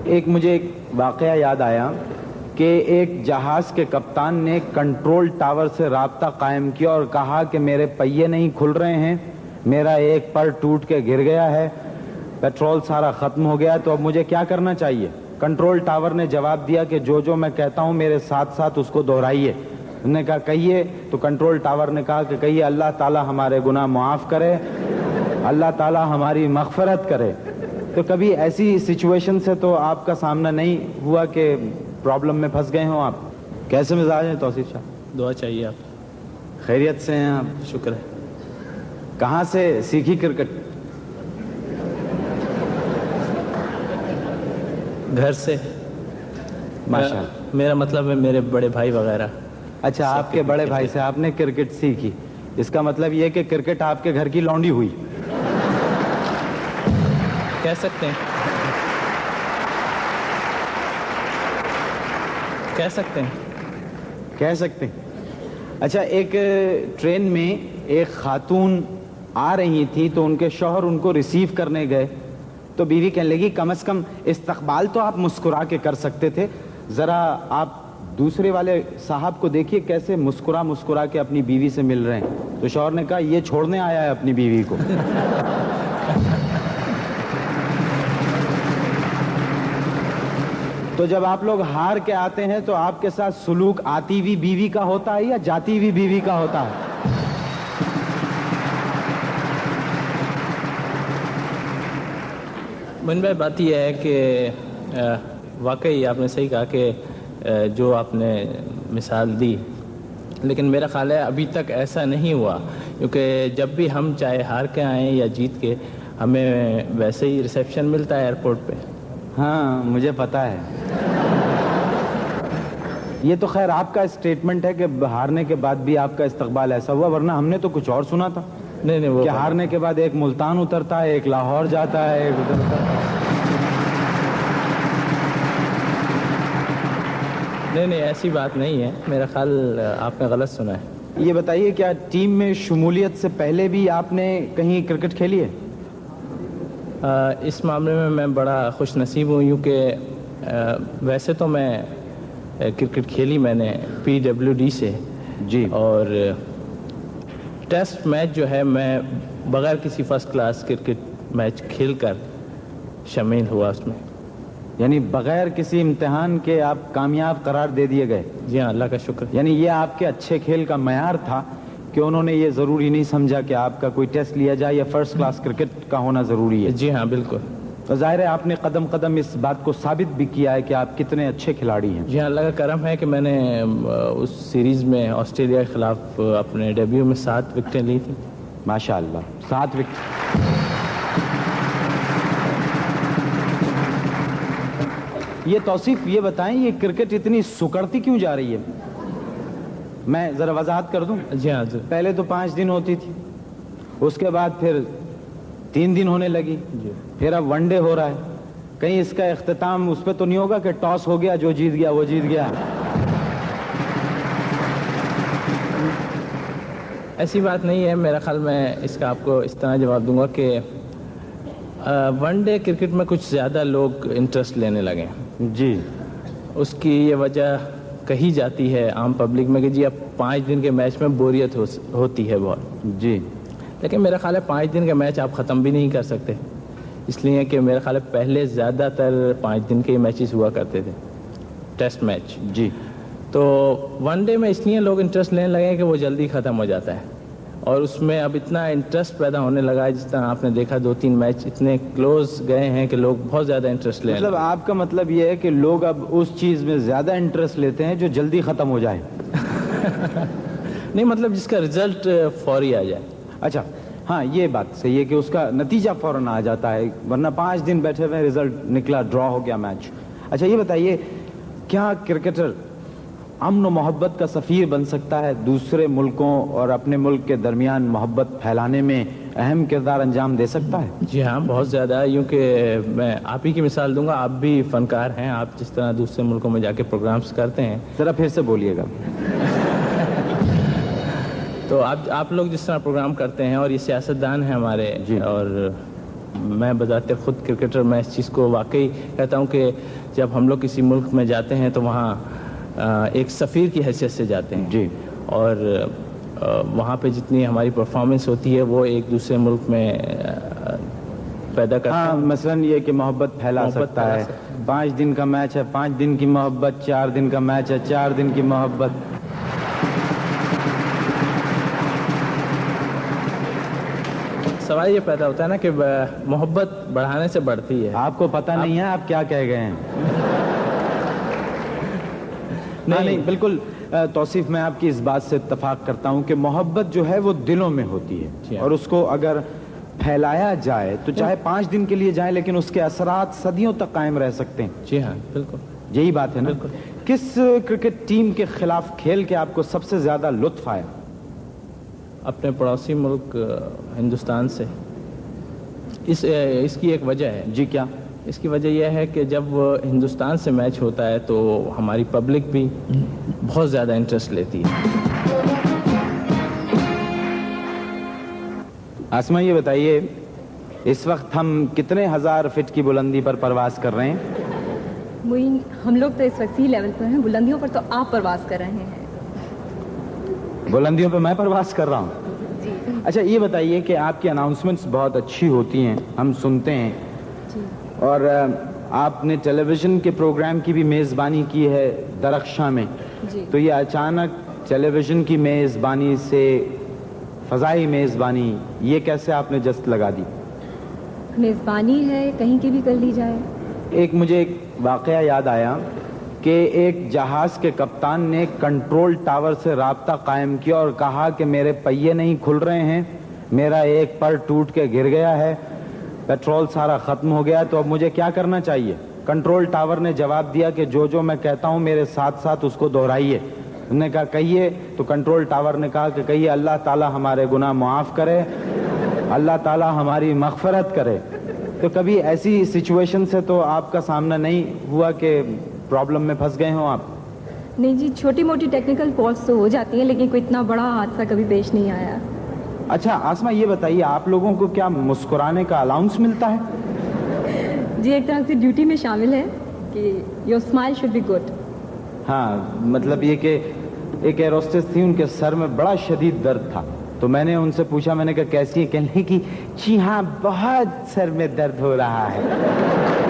ایک مجھے ایک واقعہ یاد آیا کہ ایک جہاز کے کپتان نے کنٹرول ٹاور سے رابطہ قائم کیا اور کہا کہ میرے پہیے نہیں کھل رہے ہیں، میرا ایک پر ٹوٹ کے گر گیا ہے، پیٹرول سارا ختم ہو گیا، تو اب مجھے کیا کرنا چاہیے؟ کنٹرول ٹاور نے جواب دیا کہ جو میں کہتا ہوں میرے ساتھ ساتھ اس کو دہرائیے۔ انہوں نے کہا کہیے، تو کنٹرول ٹاور نے کہا کہ کہیے اللہ تعالیٰ ہمارے گناہ معاف کرے، اللہ تعالیٰ ہماری مغفرت کرے۔ تو کبھی ایسی سچویشن سے تو آپ کا سامنا نہیں ہوا کہ پرابلم میں پھنس گئے ہوں آپ؟ کیسے مزاج ہیں توصیف صاحب؟ دعا چاہیے آپ۔ خیریت سے ہیں آپ؟ شکر ہے۔ کہاں سے سیکھی کرکٹ؟ گھر سے۔ ماشاءاللہ۔ میرا مطلب ہے میرے بڑے بھائی وغیرہ۔ اچھا، آپ کے بڑے بھائی سے آپ نے کرکٹ سیکھی، اس کا مطلب یہ کہ کرکٹ آپ کے گھر کی لونڈی ہوئی؟ کہہ سکتے ہیں، کہہ سکتے ہیں، کہہ سکتے ہیں۔ اچھا، ایک ٹرین میں ایک خاتون آ رہی تھی تو ان کے شوہر ان کو ریسیو کرنے گئے تو بیوی کہنے لگی کم از کم استقبال تو آپ مسکرا کے کر سکتے تھے، ذرا آپ دوسرے والے صاحب کو دیکھیے کیسے مسکرا مسکرا کے اپنی بیوی سے مل رہے ہیں۔ تو شوہر نے کہا یہ چھوڑنے آیا ہے اپنی بیوی کو۔ تو جب آپ لوگ ہار کے آتے ہیں تو آپ کے ساتھ سلوک آتی ہوئی بیوی کا ہوتا ہے یا جاتی ہوئی بیوی کا ہوتا ہے؟ من بھائی، بات یہ ہے کہ واقعی آپ نے صحیح کہا کہ جو آپ نے مثال دی، لیکن میرا خیال ہے ابھی تک ایسا نہیں ہوا، کیونکہ جب بھی ہم چاہے ہار کے آئیں یا جیت کے، ہمیں ویسے ہی ریسیپشن ملتا ہے ایئرپورٹ پہ۔ ہاں، مجھے پتا ہے۔ یہ تو خیر آپ کا اسٹیٹمنٹ ہے کہ ہارنے کے بعد بھی آپ کا استقبال ایسا ہوا، ورنہ ہم نے تو کچھ اور سنا تھا۔ نہیں وہ کہ ہارنے کے بعد ایک ملتان اترتا ہے، ایک لاہور جاتا ہے، ایک اترتا ہے۔ نہیں ایسی بات نہیں ہے، میرا خیال آپ نے غلط سنا ہے۔ یہ بتائیے کیا ٹیم میں شمولیت سے پہلے بھی آپ نے کہیں کرکٹ کھیلی ہے؟ اس معاملے میں میں بڑا خوش نصیب ہوں، کیونکہ ویسے تو میں کرکٹ کھیلی میں نے PWD سے جی، اور ٹیسٹ میچ جو ہے میں بغیر کسی فرسٹ کلاس کرکٹ میچ کھیل کر شامل ہوا اس میں۔ یعنی بغیر کسی امتحان کے آپ کامیاب قرار دے دیے گئے؟ جی ہاں، اللہ کا شکر۔ یعنی یہ آپ کے اچھے کھیل کا معیار تھا کہ انہوں نے یہ ضروری نہیں سمجھا کہ آپ کا کوئی ٹیسٹ لیا جائے یا فرسٹ کلاس کرکٹ کا ہونا ضروری ہے؟ جی ہاں، بالکل۔ تو ظاہر ہے آپ نے قدم قدم اس بات کو ثابت بھی کیا ہے کہ آپ کتنے اچھے کھلاڑی ہیں۔ جی ہاں، اللہ کا کرم ہے کہ میں نے اس سیریز میں آسٹریلیا کے خلاف اپنے ڈیبیو میں 7 وکٹیں لی تھیں۔ ماشاءاللہ، 7 وکٹ۔ یہ توصیف یہ بتائیں، یہ کرکٹ اتنی سکڑتی کیوں جا رہی ہے؟ میں ذرا وضاحت کر دوں۔ جی ہاں، پہلے تو 5 دن ہوتی تھی، اس کے بعد پھر 3 دن ہونے لگی، پھر اب ون ڈے ہو رہا ہے۔ کہیں اس کا اختتام اس پہ تو نہیں ہوگا کہ ٹاس ہو گیا، جو جیت گیا وہ جیت گیا؟ ایسی بات نہیں ہے، میرا خیال میں اس کا آپ کو اس طرح جواب دوں گا کہ ون ڈے کرکٹ میں کچھ زیادہ لوگ انٹرسٹ لینے لگے ہیں۔ جی، اس کی یہ وجہ کہی جاتی ہے عام پبلک میں کہ جی اب 5 دن کے میچ میں بوریت ہوتی ہے بہت۔ جی، لیکن میرا خیال ہے 5 دن کا میچ آپ ختم بھی نہیں کر سکتے، اس لیے کہ میرا خیال ہے پہلے زیادہ تر 5 دن کے میچز ہوا کرتے تھے، ٹیسٹ میچ۔ جی، تو ون ڈے میں اس لیے لوگ انٹرسٹ لینے لگے کہ وہ جلدی ختم ہو جاتا ہے، اور اس میں اب اتنا انٹرسٹ پیدا ہونے لگا ہے، جس طرح آپ نے دیکھا 2-3 میچ اتنے کلوز گئے ہیں کہ لوگ بہت زیادہ انٹرسٹ لے رہے ہیں۔ مطلب آپ کا مطلب یہ ہے کہ لوگ اب اس چیز میں زیادہ انٹرسٹ لیتے ہیں جو جلدی ختم ہو جائے؟ نہیں، مطلب جس کا رزلٹ فوری آ جائے۔ اچھا، ہاں، یہ بات صحیح ہے کہ اس کا نتیجہ فوراً آ جاتا ہے، ورنہ 5 دن بیٹھے ہوئے رزلٹ نکلا، ڈرا ہو گیا میچ۔ اچھا، یہ بتائیے کیا کرکٹر امن و محبت کا سفیر بن سکتا ہے؟ دوسرے ملکوں اور اپنے ملک کے درمیان محبت پھیلانے میں اہم کردار انجام دے سکتا ہے؟ جی ہاں، بہت زیادہ، یوں کہ میں آپ ہی کی مثال دوں گا، آپ بھی فنکار ہیں، آپ جس طرح دوسرے ملکوں میں جا کے پروگرامز کرتے ہیں۔ ذرا پھر سے بولیے گا۔ تو آپ لوگ جس طرح پروگرام کرتے ہیں، اور یہ سیاستدان ہیں ہمارے، جی، اور میں بذات خود کرکٹر میں اس چیز کو واقعی کہتا ہوں کہ جب ہم لوگ کسی ملک میں جاتے ہیں تو وہاں ایک سفیر کی حیثیت سے جاتے ہیں جی. اور وہاں پہ جتنی ہماری پرفارمنس ہوتی ہے وہ ایک دوسرے ملک میں پیدا کرتا ہے. مثلاً یہ کہ محبت پھیلا سکتا ہے. 5 دن کا میچ ہے، 5 دن کی محبت. 4 دن کا میچ ہے، 4 دن کی محبت. سوال یہ پیدا ہوتا ہے نا کہ محبت بڑھانے سے بڑھتی ہے. آپ کو پتہ نہیں ہے آپ کیا کہہ گئے ہیں. نہیں بالکل توصیف، میں آپ کی اس بات سے اتفاق کرتا ہوں کہ محبت جو ہے وہ دلوں میں ہوتی ہے، اور اس کو اگر پھیلایا جائے تو چاہے 5 دن کے لیے جائے لیکن اس کے اثرات صدیوں تک قائم رہ سکتے ہیں. جی ہاں بالکل یہی بات ہے نا. کس کرکٹ ٹیم کے خلاف کھیل کے آپ کو سب سے زیادہ لطف آیا؟ اپنے پڑوسی ملک ہندوستان سے. اس کی ایک وجہ ہے. جی کیا؟ اس کی وجہ یہ ہے کہ جب ہندوستان سے میچ ہوتا ہے تو ہماری پبلک بھی بہت زیادہ انٹرسٹ لیتی ہے. آسمہ یہ بتائیے، اس وقت ہم کتنے 1000 فٹ کی بلندی پر پرواز کر رہے ہیں؟ معین، ہم لوگ تو اس وقت سی لیول پر ہیں، بلندیوں پر تو آپ پرواز کر رہے ہیں. بلندیوں پہ میں پرواز کر رہا ہوں. جی. اچھا یہ بتائیے کہ آپ کی اناؤنسمنٹس بہت اچھی ہوتی ہیں، ہم سنتے ہیں. جی. اور آپ نے ٹیلی ویژن کے پروگرام کی بھی میزبانی کی ہے درخشاں میں. جی. تو یہ اچانک ٹیلی ویژن کی میزبانی سے فضائی میزبانی، یہ کیسے آپ نے جست لگا دی؟ میزبانی ہے، کہیں کی بھی کر لی جائے. مجھے ایک واقعہ یاد آیا کہ ایک جہاز کے کپتان نے کنٹرول ٹاور سے رابطہ قائم کیا اور کہا کہ میرے پہیے نہیں کھل رہے ہیں، میرا ایک پر ٹوٹ کے گر گیا ہے، پیٹرول سارا ختم ہو گیا، تو اب مجھے کیا کرنا چاہیے؟ کنٹرول ٹاور نے جواب دیا کہ جو میں کہتا ہوں میرے ساتھ ساتھ اس کو دہرائیے. انہوں نے کہا کہیے. تو کنٹرول ٹاور نے کہا کہ کہیے اللہ تعالیٰ ہمارے گناہ معاف کرے، اللہ تعالیٰ ہماری مغفرت کرے. تو کبھی ایسی سچویشن سے تو آپ کا سامنا نہیں ہوا کہ پرابلم میں پھنس گئے ہوں آپ؟ نہیں جی، چھوٹی موٹی ٹیکنیکل فالٹس تو ہو جاتی ہیں لیکن کوئی اتنا بڑا حادثہ کبھی پیش نہیں آیا. اچھا آسمہ یہ بتائیے، آپ لوگوں کو کیا مسکرانے کا الاؤنس ملتا ہے؟ جی ایک طرح سے ڈیوٹی میں شامل ہے کہ your smile should be good. ہاں مطلب یہ کہ ایک ایئر ہوسٹس تھی، ان کے سر میں بڑا شدید درد تھا، تو میں نے ان سے پوچھا، میں نے کہا کیسی ہے؟ کہنے کی جی ہاں بہت سر میں درد ہو رہا ہے.